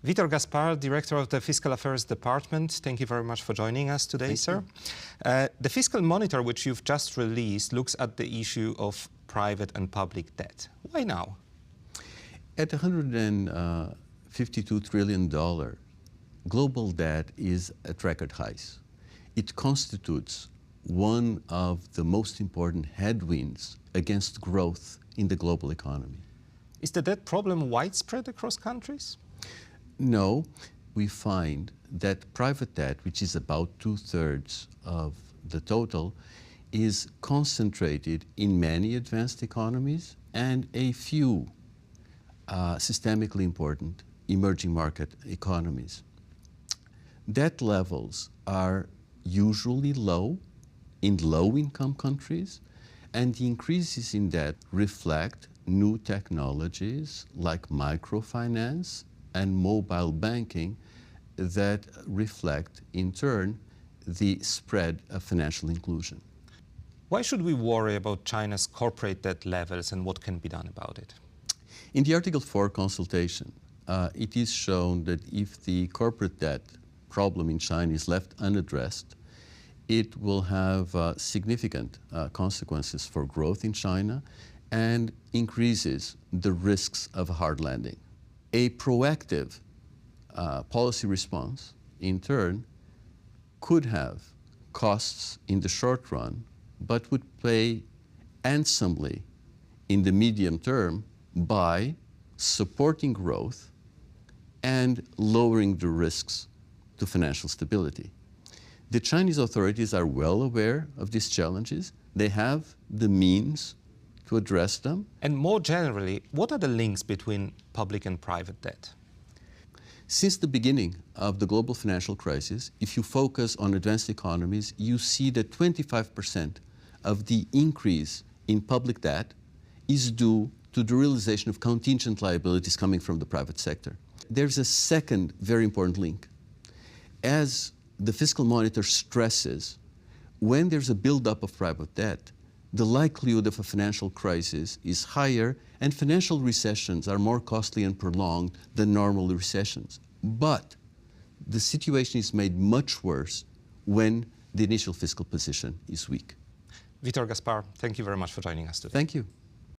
Vitor Gaspar, Director of the Fiscal Affairs Department. Thank you very much for joining us today, sir. The Fiscal Monitor, which you've just released, looks at the issue of private and public debt. Why now? At $152 trillion, global debt is at record highs. It constitutes one of the most important headwinds against growth in the global economy. Is the debt problem widespread across countries? No, we find that private debt, which is about 2/3 of the total, is concentrated in many advanced economies and a few systemically important emerging market economies. Debt levels are usually low in low-income countries, and the increases in debt reflect new technologies like microfinance and mobile banking that reflect, in turn, the spread of financial inclusion. Why should we worry about China's corporate debt levels and what can be done about it? In the Article 4 consultation, it is shown that if the corporate debt problem in China is left unaddressed, it will have significant consequences for growth in China and increases the risks of a hard landing. A proactive policy response, in turn, could have costs in the short run, but would pay handsomely in the medium term by supporting growth and lowering the risks to financial stability. The Chinese authorities are well aware of these challenges. They have the means to address them. And more generally, what are the links between public and private debt? Since the beginning of the global financial crisis, if you focus on advanced economies, you see that 25% of the increase in public debt is due to the realization of contingent liabilities coming from the private sector. There's a second very important link. As the Fiscal Monitor stresses, when there's a buildup of private debt, the likelihood of a financial crisis is higher, and financial recessions are more costly and prolonged than normal recessions. But the situation is made much worse when the initial fiscal position is weak. Vitor Gaspar, thank you very much for joining us today. Thank you.